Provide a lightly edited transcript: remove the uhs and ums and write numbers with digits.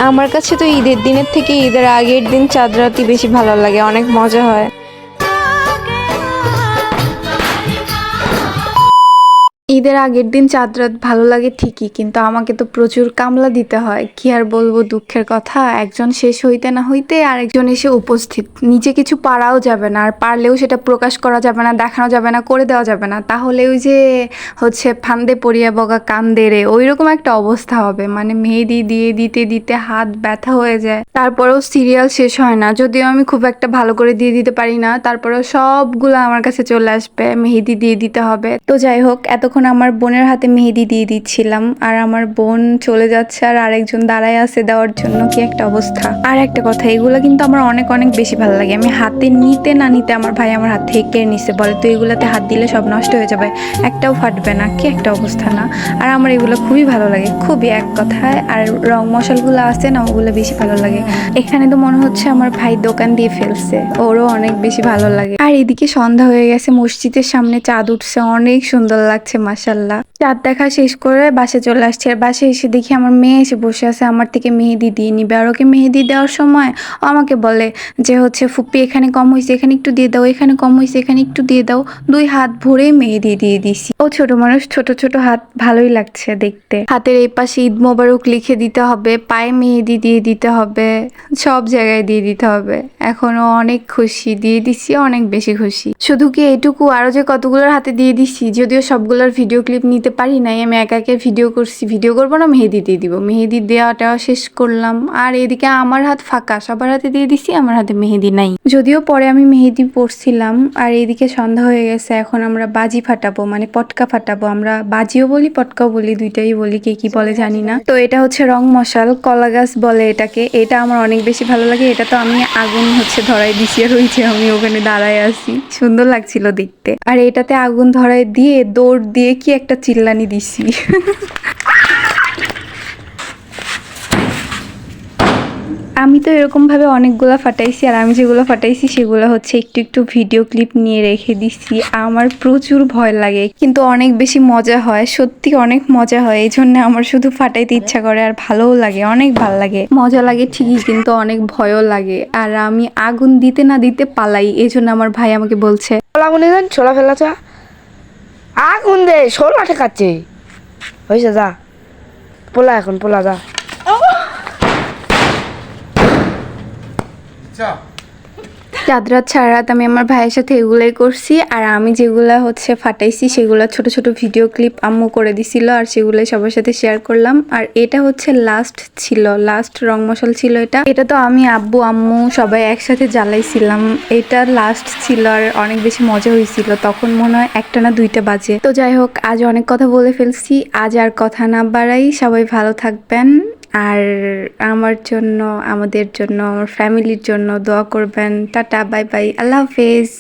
আমার কাছে তো ঈদের দিনের থেকে ঈদের আগের দিন চাঁদ রাতই বেশি ভালো লাগে, অনেক মজা হয়। ঈদের আগের দিন চাঁদ রাত ভালো লাগে ঠিকই, কিন্তু আমাকে তো প্রচুর কামলা দিতে হয়। কি আর বলবো, দুঃখের কথা। একজন শেষ হইতে না হইতে আরেকজন এসে উপস্থিত। নিজে কিছু পারাও যাবে না, আর পারলেও সেটা প্রকাশ করা যাবে না, দেখানো যাবে না, করে দেওয়া যাবে না। তাহলে ওই যে ফান্দে পড়িয়া বগা কান্দে রে, ওই রকম একটা অবস্থা হবে। মানে মেহেদি দিয়ে দিতে দিতে হাত ব্যথা হয়ে যায়, তারপরেও সিরিয়াল শেষ হয় না। যদিও আমি খুব একটা ভালো করে দিয়ে দিতে পারি না, তারপরেও সবগুলো আমার কাছে চলে আসবে, মেহেদি দিয়ে দিতে হবে। তো যাই হোক, এতক্ষণ আমার বোনের হাতে মেহেদি দিয়ে দিচ্ছিলাম, আর আমার বোন চলে যাচ্ছে আর আরেকজন দাঁড়ায় আছে দেওয়ার জন্য। কি একটা অবস্থা। আর একটা কথা, এগুলো কিন্তু আমার অনেক অনেক বেশি ভালো লাগে। আমি হাতে নিতে না নিতে আমার ভাই আমার হাত থেকে কেড়ে নিচ্ছে, বলে তো এগুলাতে হাত দিলে সব নষ্ট হয়ে যাবে, একটাও ফাটবে না। কি একটা অবস্থা না? আর আমার এগুলো খুবই ভালো লাগে, খুবই, এক কথায়। আর রং মশালগুলো আছে না, ওগুলো বেশি ভালো লাগে। এখানে তো মনে হচ্ছে আমার ভাই দোকান দিয়ে ফেলছে, ওরও অনেক বেশি ভালো লাগে। আর এদিকে সন্ধ্যা হয়ে গেছে, মসজিদের সামনে চাঁদ উঠছে, অনেক সুন্দর লাগছে মাশাল্লাহ। চাঁদ দেখা শেষ করে বাসে চলে আসছে, আর বাসে এসে দেখি আমার মেয়ে এসে বসে আছে, আমার থেকে মেহেদি দিয়ে নিবে। আর ওকে মেহেদি দেওয়ার সময় ও আমাকে বলে যে ফুপি এখানে কম হয়েছে, এখানে একটু দিয়ে দাও, এখানে কম হয়েছে, এখানে একটু দিয়ে দাও। দুই হাত ভরে মেহেদি দিয়ে দিছি। ও ছোট মানুষ, ছোট ছোট হাত, ভালোই লাগছে দেখতে। হাতের এই পাশে ঈদ মোবারক লিখে দিতে হবে, পায়ে মেহেদি দিয়ে দিতে হবে, সব জায়গায় দিয়ে দিতে হবে। এখনো অনেক খুশি, দিয়ে দিচ্ছি, অনেক বেশি খুশি। শুধু কি এটুকু, আরো যে কতগুলোর হাতে দিয়ে দিচ্ছি, যদিও সবগুলোর ভিডিও ক্লিপ নিতে পারি নাই। আমি একা একা ভিডিও করছি, ভিডিও করবো না, মেহেদি দিয়ে দিব। মেহেদি দেওয়াটা শেষ করলাম, আর এদিকে আমার হাত ফাঁকা, সবার হাতে দিয়ে দিচ্ছি, আমার হাতে মেহেদি নাই। যদিও পরে আমি মেহেদি পরছিলাম। আর এদিকে সন্ধ্যা হয়ে গেছে, এখন আমরা বাজি ফাটাবো, মানে পটকা ফাটাবো। আমরা বাজিও বলি, পটকাও বলি, দুইটাই বলি, কে কি বলে জানি না। তো এটা হচ্ছে রং মশাল, কলা গাছ বলে এটাকে। এটা আমার অনেক বেশি ভালো লাগে। এটা তো আমি আগুন ধরাই দিছি, আর হয়েছে আমি ওখানে দাঁড়ায় আছি, সুন্দর লাগছিল দেখতে। আর এটাতে আগুন ধরাই দিয়ে দৌড় দিয়ে কি একটা চিল্লানি দিছি। আমি তো এরকম ভাবে অনেকগুলা ফাটাইছি, আর আমি যেগুলো ফাটাইছি সেগুলো হচ্ছে একটু একটু ভিডিও ক্লিপ নিয়ে রেখে দিছি। আমার প্রচুর ভয় লাগে, কিন্তু অনেক বেশি মজা হয়, সত্যি অনেক মজা হয়। এই জন্য আমার শুধু ফাটাইতে ইচ্ছা করে, আর ভালোও লাগে, অনেক ভালো লাগে, মজা লাগে ঠিকই, কিন্তু অনেক ভয়ও লাগে। আর আমি আগুন দিতে না দিতে পালাই, এই জন্য আমার ভাই আমাকে বলছে ছোলা ফেলাছা আগুন দে, ষোলো ঠেকাচ্ছে হয়েছে, যা পোলা, এখন পোলা যা। চাঁদ রাত সারা রাত আমি আমার ভাইয়ের সাথে এগুলাই করছি। আর আমি যেগুলা ফাটাইছি সেগুলা ছোট ছোট ভিডিও ক্লিপ আম্মু করে দিছিল, আর সেগুলাই সবার সাথে শেয়ার করলাম। আর এটা লাস্ট ছিল, লাস্ট রং মশাল ছিল এটা। এটা তো আমি, আব্বু, আম্মু সবাই একসাথে জ্বালাইছিলাম। এটা লাস্ট ছিল, আর অনেক বেশি মজা হয়েছিল। তখন মনে হয় একটা না দুইটা বাজে। তো যাই হোক, আজ অনেক কথা বলে ফেলছি, আজ আর কথা না বাড়াই। সবাই ভালো থাকবেন, আর আমার জন্য, আমাদের জন্য, আমার ফ্যামিলির জন্য দোয়া করবেন। টাটা, বাই বাই, আল্লাহ হাফেজ।